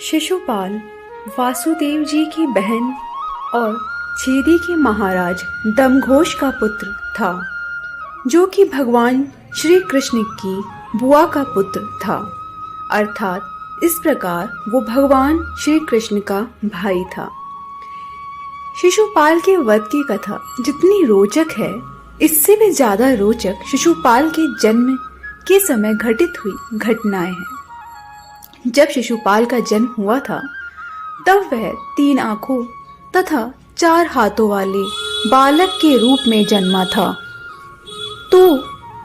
शिशुपाल वासुदेव जी की बहन और छेदी के महाराज दमघोष का पुत्र था, जो कि भगवान श्री कृष्ण की बुआ का पुत्र था। अर्थात इस प्रकार वो भगवान श्री कृष्ण का भाई था। शिशुपाल के वध की कथा जितनी रोचक है, इससे भी ज्यादा रोचक शिशुपाल के जन्म के समय घटित हुई घटनाएं हैं। जब शिशुपाल का जन्म हुआ था, तब वह 3 आंखों तथा 4 हाथों वाले बालक के रूप में जन्मा था। तो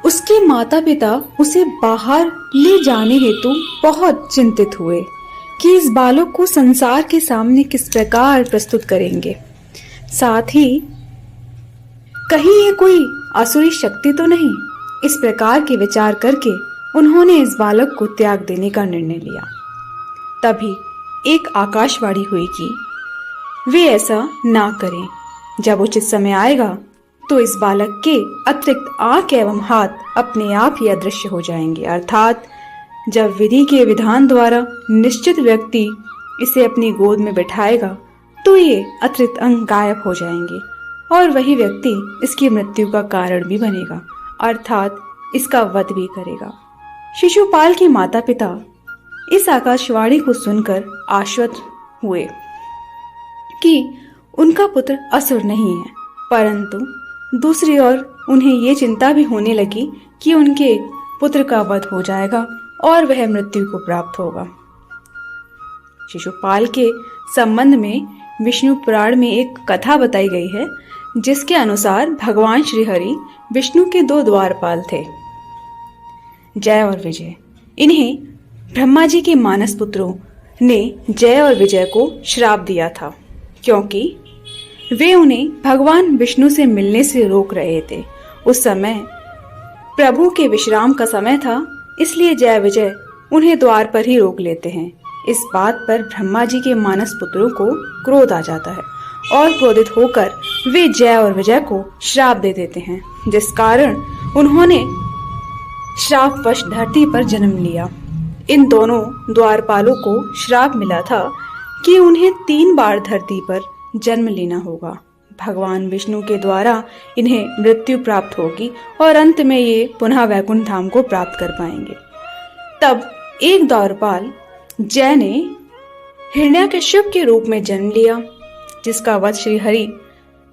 उसके माता पिता उसे बाहर ले जाने हेतु बहुत चिंतित हुए कि इस बालक को संसार के सामने किस प्रकार प्रस्तुत करेंगे। साथ ही कहीं ये कोई आसुरी शक्ति तो नहीं। इस प्रकार के विचार करके उन्होंने इस बालक को त्याग देने का निर्णय लिया। तभी एक आकाशवाणी हुई कि वे ऐसा ना करें। जब उचित समय आएगा तो इस बालक के अतिरिक्त आंख एवं हाथ अपने आप ही अदृश्य हो जाएंगे। अर्थात जब विधि के विधान द्वारा निश्चित व्यक्ति इसे अपनी गोद में बिठाएगा तो ये अतिरिक्त अंग गायब हो जाएंगे और वही व्यक्ति इसकी मृत्यु का कारण भी बनेगा, अर्थात इसका वध भी करेगा। शिशुपाल के माता पिता इस आकाशवाणी को सुनकर आश्वस्त हुए कि उनका पुत्र असुर नहीं है, परंतु दूसरी ओर उन्हें ये चिंता भी होने लगी कि उनके पुत्र का वध हो जाएगा और वह मृत्यु को प्राप्त होगा। शिशुपाल के संबंध में विष्णु पुराण में एक कथा बताई गई है, जिसके अनुसार भगवान श्री हरि विष्णु के 2 द्वारपाल थे, जय और विजय। इन्हें ब्रह्मा जी के मानस पुत्रों ने जय और विजय को श्राप दिया था, क्योंकि वे उन्हें भगवान विष्णु से मिलने से रोक रहे थे। उस समय प्रभु के विश्राम का समय था, इसलिए जय विजय उन्हें द्वार पर ही रोक लेते हैं। इस बात पर ब्रह्मा जी के मानस पुत्रों को क्रोध आ जाता है और क्रोधित होकर वे जय और विजय को श्राप दे देते हैं, जिस कारण उन्होंने श्रापवश धरती पर जन्म लिया। इन दोनों द्वारपालों को श्राप मिला था कि उन्हें 3 बार धरती पर जन्म लेना होगा। भगवान विष्णु के द्वारा इन्हें मृत्यु प्राप्त होगी और अंत में ये पुनः वैकुंठ धाम को प्राप्त कर पाएंगे। तब एक द्वारपाल जय ने हिरण्यकश्यप के रूप में जन्म लिया, जिसका वध श्री हरि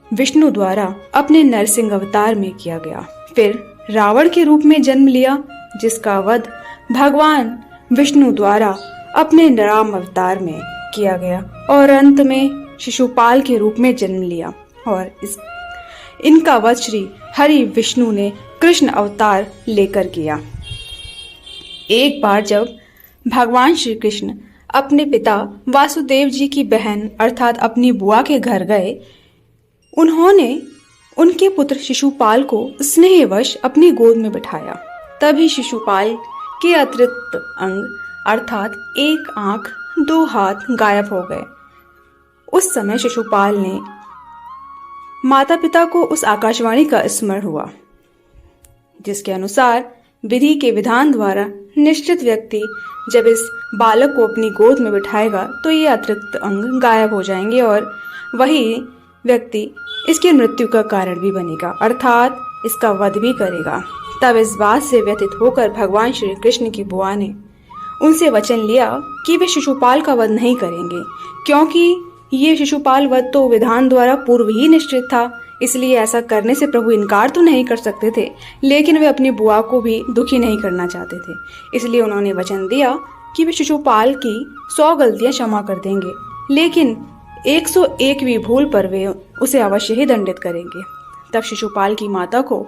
विष्णु द्वारा अपने नरसिंह अवतार में किया गया। फिर रावण के रूप में जन्म लिया, जिसका वध भगवान विष्णु द्वारा अपने राम अवतार में किया गया, और अंत में शिशुपाल के रूप में जन्म लिया और इनका वध श्री हरि विष्णु ने कृष्ण अवतार लेकर किया। एक बार जब भगवान श्री कृष्ण अपने पिता वासुदेव जी की बहन अर्थात अपनी बुआ के घर गए, उन्होंने उनके पुत्र शिशुपाल को स्नेहवश अपनी गोद में बिठाया। तभी शिशुपाल के अतिरिक्त अंग अर्थात 1 आंख 2 हाथ गायब हो गए। उस समय शिशुपाल ने माता पिता को उस आकाशवाणी का स्मरण हुआ, जिसके अनुसार विधि के विधान द्वारा निश्चित व्यक्ति जब इस बालक को अपनी गोद में बिठाएगा तो ये अतिरिक्त अंग गायब हो जाएंगे और वही व्यक्ति इसकी मृत्यु का कारण भी बनेगा, अर्थात इसका वध भी करेगा। तब इस बात से व्यथित होकर भगवान श्री कृष्ण की बुआ ने उनसे वचन लिया कि वे शिशुपाल का वध नहीं करेंगे, क्योंकि ये शिशुपाल वध तो विधान द्वारा पूर्व ही निश्चित था। इसलिए ऐसा करने से प्रभु इनकार तो नहीं कर सकते थे, लेकिन वे अपनी बुआ को भी दुखी नहीं करना चाहते थे। इसलिए उन्होंने वचन दिया कि वे शिशुपाल की 100 गलतियां क्षमा कर देंगे, लेकिन 101वीं भूल पर वे उसे अवश्य ही दंडित करेंगे। तब शिशुपाल की माता को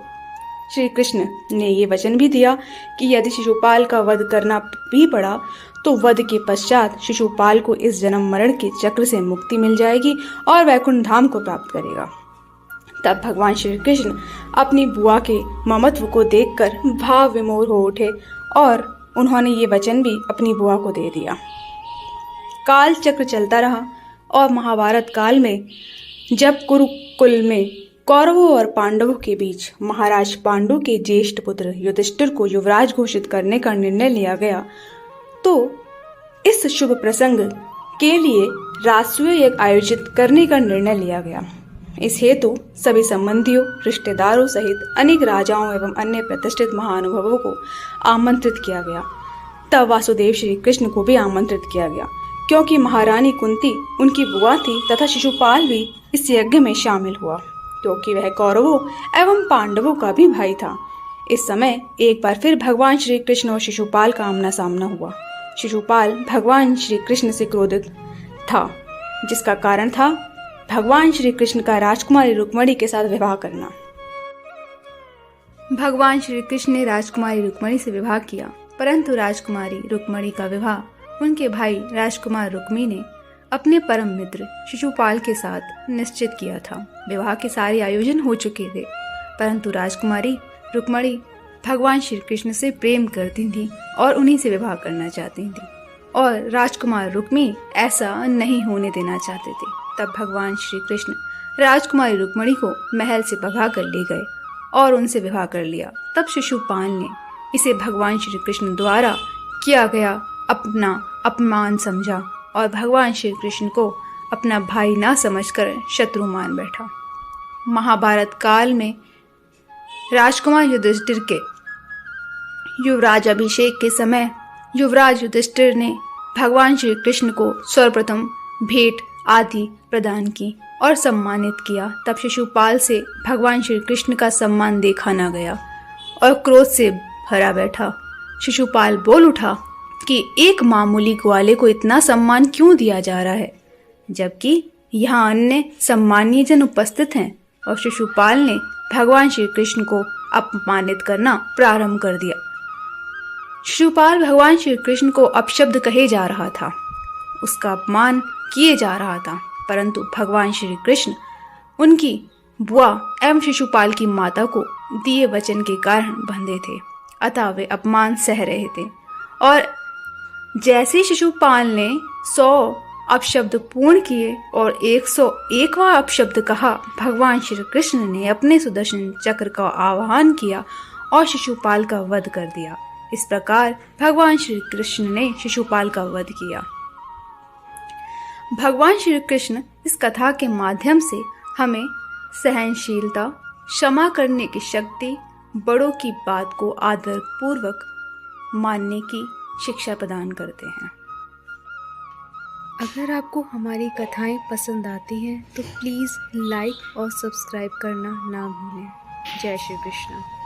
श्री कृष्ण ने ये वचन भी दिया कि यदि शिशुपाल का वध करना भी पड़ा तो वध के पश्चात शिशुपाल को इस जन्म मरण के चक्र से मुक्ति मिल जाएगी और वैकुंठ धाम को प्राप्त करेगा। तब भगवान श्री कृष्ण अपनी बुआ के ममत्व को देखकर भाव विमोर हो उठे और उन्होंने ये वचन भी अपनी बुआ को दे दिया। काल चक्र चलता रहा और महाभारत काल में जब कुरुकुल में कौरवों और पांडवों के बीच महाराज पांडु के ज्येष्ठ पुत्र युधिष्ठिर को युवराज घोषित करने का निर्णय लिया गया, तो इस शुभ प्रसंग के लिए राजसूय यज्ञ आयोजित करने का निर्णय लिया गया। इस हेतु सभी संबंधियों, रिश्तेदारों सहित अनेक राजाओं एवं अन्य प्रतिष्ठित महानुभावों को आमंत्रित किया गया। तब वासुदेव श्री कृष्ण को भी आमंत्रित किया गया, क्योंकि महारानी कुंती उनकी बुआ थी तथा शिशुपाल भी इस यज्ञ में शामिल हुआ, क्योंकि वह कौरवों एवं पांडवों का भी भाई था। इस समय एक बार फिर भगवान श्री कृष्ण और शिशुपाल का आमना सामना हुआ। शिशुपाल भगवान श्री कृष्ण से क्रोधित था, जिसका कारण था भगवान श्री कृष्ण का राजकुमारी रुक्मणी के साथ विवाह करना। भगवान श्री कृष्ण ने राजकुमारी रुक्मणी से विवाह किया, परंतु राजकुमारी रुक्मणी का विवाह उनके भाई राजकुमार रुक्मी ने अपने परम मित्र शिशुपाल के साथ निश्चित किया था। विवाह के सारे आयोजन हो चुके थे, परंतु राजकुमारी रुक्मणी भगवान श्री कृष्ण से प्रेम करती थी और उन्हीं से विवाह करना चाहती थी, और राजकुमार रुक्मी ऐसा नहीं होने देना चाहते थे। तब भगवान श्री कृष्ण राजकुमारी रुक्मणी को महल से भगा कर ले गए और उनसे विवाह कर लिया। तब शिशुपाल ने इसे भगवान श्री कृष्ण द्वारा किया गया अपना अपमान समझा और भगवान श्री कृष्ण को अपना भाई ना समझकर शत्रु मान बैठा। महाभारत काल में राजकुमार युधिष्ठिर के युवराज अभिषेक के समय युवराज युधिष्ठिर ने भगवान श्री कृष्ण को सर्वप्रथम भेंट आदि प्रदान की और सम्मानित किया। तब शिशुपाल से भगवान श्री कृष्ण का सम्मान देखा न गया और क्रोध से भरा बैठा। शिशुपाल बोल उठा कि एक मामूली ग्वाले को इतना सम्मान क्यों दिया जा रहा है, जबकि यहाँ अन्य सम्मानीय जन उपस्थित हैं। और शिशुपाल ने भगवान श्री कृष्ण को अपमानित करना प्रारंभ कर दिया। शिशुपाल भगवान श्री कृष्ण को अपशब्द कहे जा रहा था, उसका अपमान किए जा रहा था, परंतु भगवान श्री कृष्ण उनकी बुआ एवं शिशुपाल की माता को दिए वचन के कारण बंधे थे, अतः वे अपमान सह रहे थे। और जैसे शिशुपाल ने 100 अपशब्द पूर्ण किए और 101वां अपशब्द कहा, भगवान श्री कृष्ण ने अपने सुदर्शन चक्र का आवाहन किया और शिशुपाल का वध कर दिया। इस प्रकार भगवान श्री कृष्ण ने शिशुपाल का वध किया। भगवान श्री कृष्ण इस कथा के माध्यम से हमें सहनशीलता, क्षमा करने की शक्ति, बड़ों की बात को आदर पूर्वक मानने की शिक्षा प्रदान करते हैं। अगर आपको हमारी कथाएं पसंद आती हैं तो प्लीज़ लाइक और सब्सक्राइब करना ना भूलें। जय श्री कृष्ण।